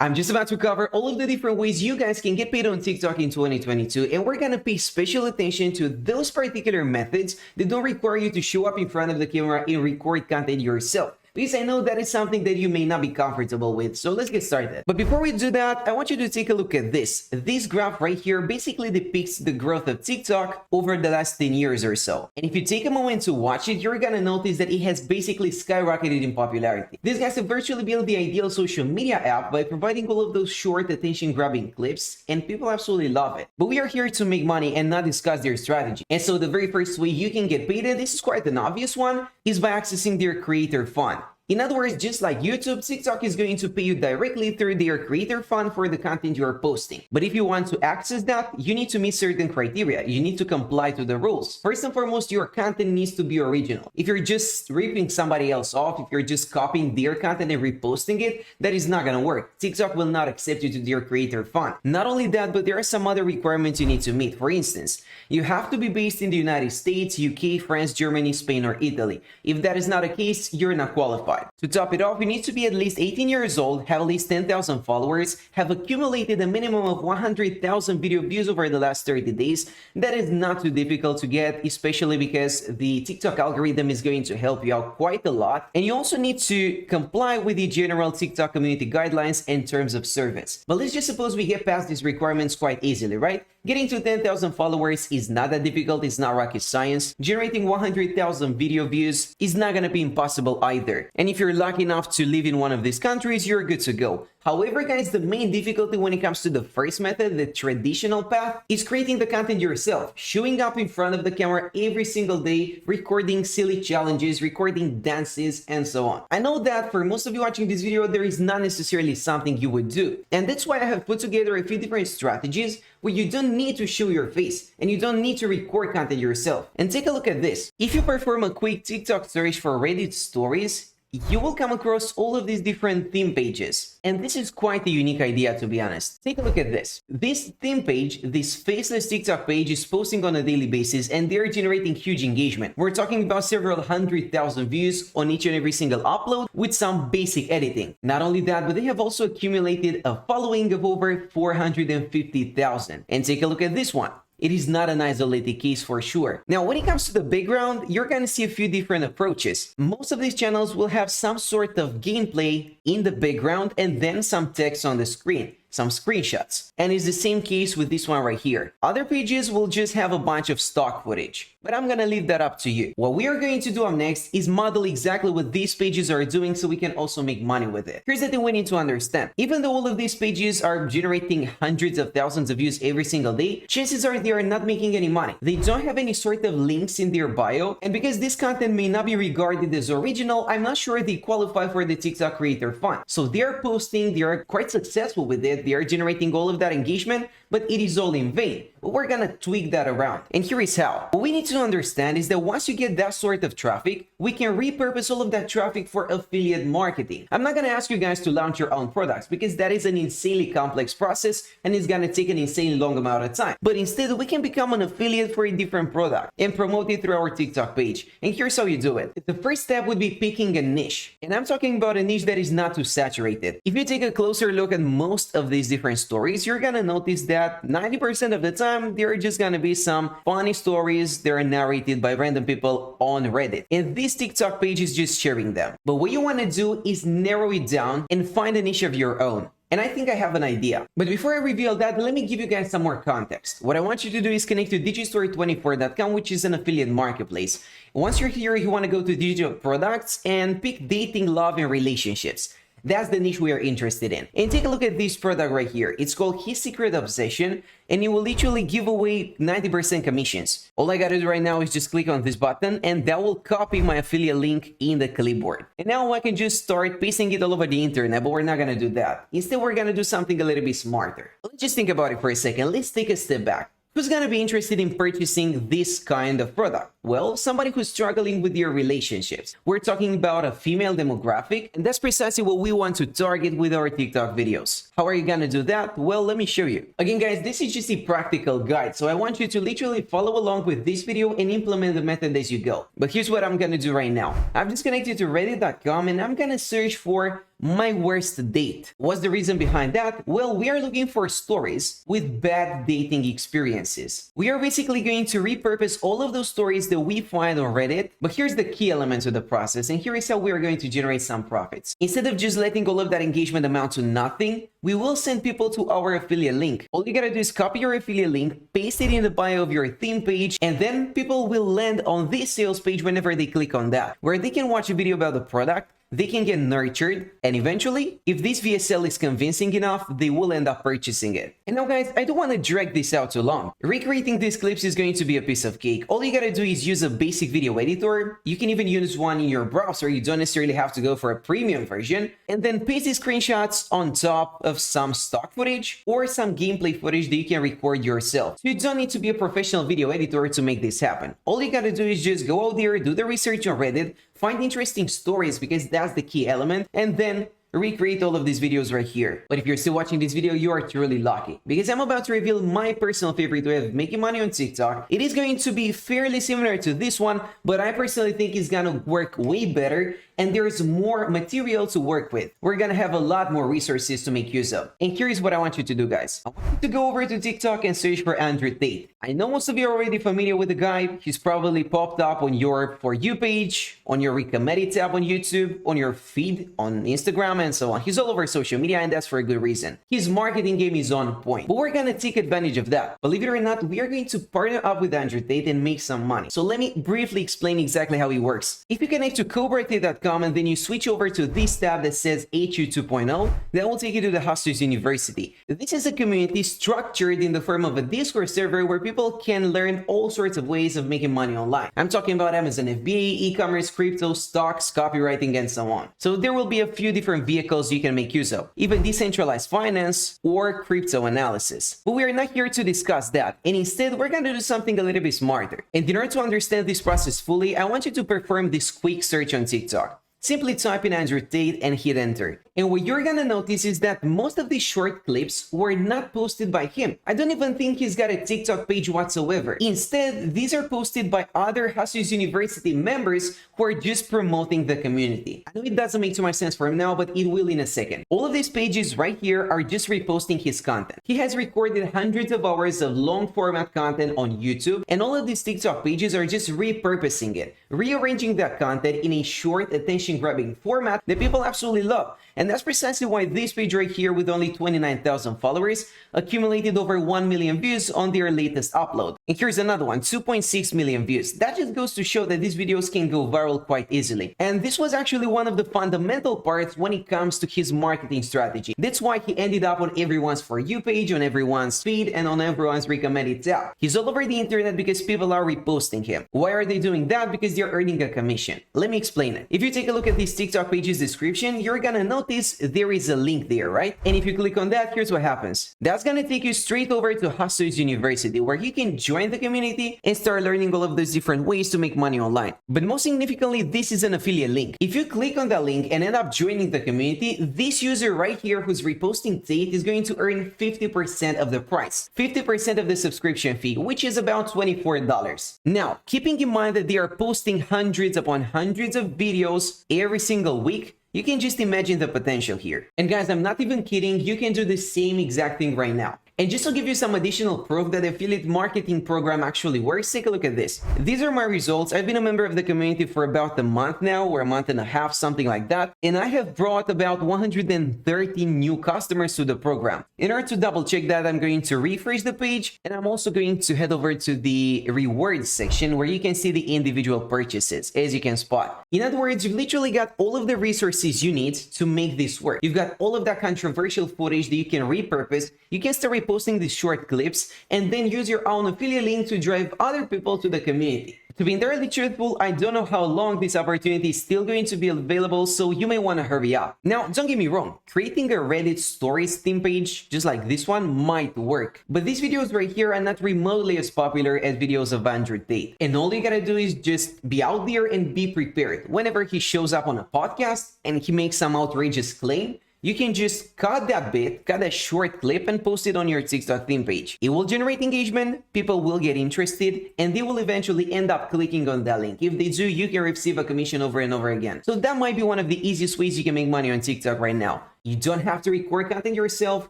I'm just about to cover all of the different ways you guys can get paid on TikTok in 2022, and we're gonna pay special attention to those particular methods that don't require you to show up in front of the camera and record content yourself. Because I know that is something that you may not be comfortable with, so let's get started. But before we do that, I want you to take a look at this. This graph right here basically depicts the growth of TikTok over the last 10 years or so. And if you take a moment to watch it, you're gonna notice that it has basically skyrocketed in popularity. These guys have virtually built the ideal social media app by providing all of those short attention-grabbing clips, and people absolutely love it. But we are here to make money and not discuss their strategy. And so the very first way you can get paid, and this is quite an obvious one, is by accessing their creator fund. In other words, just like YouTube, TikTok is going to pay you directly through their creator fund for the content you're posting. But if you want to access that, you need to meet certain criteria. You need to comply to the rules. First and foremost, your content needs to be original. If you're just ripping somebody else off, if you're just copying their content and reposting it, that is not gonna work. TikTok will not accept you to their creator fund. Not only that, but there are some other requirements you need to meet. For instance, you have to be based in the United States, UK, France, Germany, Spain, or Italy. If that is not the case, you're not qualified. To top it off, you need to be at least 18 years old, have at least 10,000 followers, have accumulated a minimum of 100,000 video views over the last 30 days. That is not too difficult to get, especially because the TikTok algorithm is going to help you out quite a lot. And you also need to comply with the general TikTok community guidelines and terms of service. But let's just suppose we get past these requirements quite easily, right? Getting to 10,000 followers is not that difficult, it's not rocket science. Generating 100,000 video views is not gonna be impossible either. And if you're lucky enough to live in one of these countries, you're good to go. However, guys, the main difficulty when it comes to the first method, the traditional path, is creating the content yourself, showing up in front of the camera every single day, recording silly challenges, recording dances, and so on. I know that for most of you watching this video, there is not necessarily something you would do. And that's why I have put together a few different strategies where you don't need to show your face and you don't need to record content yourself. And take a look at this. If you perform a quick TikTok search for Reddit stories, you will come across all of these different theme pages. And this is quite a unique idea, to be honest. Take a look at this. This theme page, this Faceless TikTok page, is posting on a daily basis and they're generating huge engagement. We're talking about several 100,000 views on each and every single upload with some basic editing. Not only that, but they have also accumulated a following of over 450,000. And take a look at this one. It is not an isolated case for sure. Now, when it comes to the background, you're gonna see a few different approaches. Most of these channels will have some sort of gameplay in the background and then some text on the screen, some screenshots. And it's the same case with this one right here. Other pages will just have a bunch of stock footage, but I'm gonna leave that up to you. What we are going to do up next is model exactly what these pages are doing so we can also make money with it. Here's the thing we need to understand. Even though all of these pages are generating hundreds of thousands of views every single day, chances are they are not making any money. They don't have any sort of links in their bio, and because this content may not be regarded as original, I'm not sure they qualify for the TikTok creator fund. So they are posting, they are quite successful with it, they are generating all of that engagement, but it is all in vain. But we're gonna tweak that around. And here is how. What we need to understand is that once you get that sort of traffic, we can repurpose all of that traffic for affiliate marketing. I'm not gonna ask you guys to launch your own products because that is an insanely complex process and it's gonna take an insanely long amount of time. But instead, we can become an affiliate for a different product and promote it through our TikTok page. And here's how you do it. The first step would be picking a niche. And I'm talking about a niche that is not too saturated. If you take a closer look at most of these different stories, you're gonna notice that 90% of the time, there are just gonna be some funny stories that are narrated by random people on Reddit. And this TikTok page is just sharing them. But what you wanna do is narrow it down and find a niche of your own. And I think I have an idea. But before I reveal that, let me give you guys some more context. What I want you to do is connect to digistore24.com, which is an affiliate marketplace. Once you're here, you wanna go to digital products and pick dating, love, and relationships. That's the niche we are interested in. And take a look at this product right here. It's called His Secret Obsession, and it will literally give away 90% commissions. All I gotta do right now is just click on this button, and that will copy my affiliate link in the clipboard. And now I can just start pasting it all over the internet, but we're not gonna do that. Instead, we're gonna do something a little bit smarter. Let's just think about it for a second. Let's take a step back. Who's gonna be interested in purchasing this kind of product? Well, somebody who's struggling with their relationships. We're talking about a female demographic, and that's precisely what we want to target with our TikTok videos. How are you gonna do that? Well, let me show you. Again, guys, this is just a practical guide, so I want you to literally follow along with this video and implement the method as you go. But here's what I'm gonna do right now. I've just connected to reddit.com and I'm gonna search for my worst date. What's the reason behind that? Well, we are looking for stories with bad dating experiences. We are basically going to repurpose all of those stories that we find on Reddit, but here's the key element to the process, and here is how we are going to generate some profits. Instead of just letting all of that engagement amount to nothing, we will send people to our affiliate link. All you gotta do is copy your affiliate link, paste it in the bio of your theme page, and then people will land on this sales page whenever they click on that, where they can watch a video about the product, they can get nurtured, and eventually, if this VSL is convincing enough, they will end up purchasing it. And now guys, I don't want to drag this out too long. Recreating these clips is going to be a piece of cake. All you gotta do is use a basic video editor. You can even use one in your browser, you don't necessarily have to go for a premium version, and then paste these screenshots on top of some stock footage or some gameplay footage that you can record yourself. So you don't need to be a professional video editor to make this happen. All you gotta do is just go out there, do the research on Reddit, find interesting stories because that's the key element, and then recreate all of these videos right here. But if you're still watching this video, you are truly lucky, because I'm about to reveal my personal favorite way of making money on TikTok. It is going to be fairly similar to this one, but I personally think it's gonna work way better, and there's more material to work with. We're gonna have a lot more resources to make use of. And here's what I want you to do, guys. I want you to go over to TikTok and search for Andrew Tate. I know most of you are already familiar with the guy. He's probably popped up on your For You page, on your recommended tab on YouTube, on your feed on Instagram, and so on. He's all over social media, and that's for a good reason. His marketing game is on point, but we're gonna take advantage of that. Believe it or not, we are going to partner up with Andrew Tate and make some money. So let me briefly explain exactly how it works. If you connect to cobratate.com and then you switch over to this tab that says HU 2.0, that will take you to the Hustlers University. This is a community structured in the form of a Discord server where people can learn all sorts of ways of making money online. I'm talking about Amazon FBA, e-commerce, crypto, stocks, copywriting, and so on. So there will be a few different vehicles you can make use of, even decentralized finance or crypto analysis. But we are not here to discuss that, and instead we're going to do something a little bit smarter. And in order to understand this process fully, I want you to perform this quick search on TikTok. Simply type in Andrew Tate and hit enter. And what you're gonna notice is that most of these short clips were not posted by him. I don't even think he's got a TikTok page whatsoever. Instead, these are posted by other Hustlers University members who are just promoting the community. I know it doesn't make too much sense for him now, but it will in a second. All of these pages right here are just reposting his content. He has recorded hundreds of hours of long format content on YouTube, and all of these TikTok pages are just repurposing it, rearranging that content in a short, attention-grabbing format that people absolutely love. And that's precisely why this page right here, with only 29,000 followers, accumulated over 1 million views on their latest upload. And here's another one, 2.6 million views. That just goes to show that these videos can go viral quite easily. And this was actually one of the fundamental parts when it comes to his marketing strategy. That's why he ended up on everyone's For You page, on everyone's feed, and on everyone's recommended tab. He's all over the internet because people are reposting him. Why are they doing that? Because they're earning a commission. Let me explain it. If you take a look at this TikTok page's description, you're gonna notice there is a link there, right? And if you click on that, here's what happens. That's gonna take you straight over to Hustlers University, where you can join the community and start learning all of those different ways to make money online. But most significantly, this is an affiliate link. If you click on that link and end up joining the community, this user right here who's reposting Tate is going to earn 50% of the price, 50% of the subscription fee, which is about $24. Now, keeping in mind that they are posting hundreds upon hundreds of videos every single week, you can just imagine the potential here. And guys, I'm not even kidding, you can do the same exact thing right now. And just to give you some additional proof that the affiliate marketing program actually works, take a look at this. These are my results. I've been a member of the community for about a month now, or a month and a half, something like that. And I have brought about 130 new customers to the program. In order to double check that, I'm going to refresh the page, and I'm also going to head over to the rewards section where you can see the individual purchases, as you can spot. In other words, you've literally got all of the resources you need to make this work. You've got all of that controversial footage that you can repurpose. You can start posting these short clips and then use your own affiliate link to drive other people to the community. To be entirely truthful, I don't know how long this opportunity is still going to be available, so you may want to hurry up. Now, don't get me wrong, creating a Reddit stories theme page just like this one might work, but these videos right here are not remotely as popular as videos of Andrew Tate. And all you gotta do is just be out there and be prepared. Whenever he shows up on a podcast and he makes some outrageous claim, you can just cut that short clip and post it on your TikTok theme page. It will generate engagement, people will get interested, and they will eventually end up clicking on that link. If they do, you can receive a commission over and over again. So that might be one of the easiest ways you can make money on TikTok right now. You don't have to record content yourself,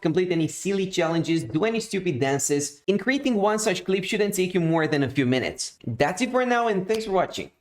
complete any silly challenges, do any stupid dances, and creating one such clip shouldn't take you more than a few minutes. That's it for now, and thanks for watching.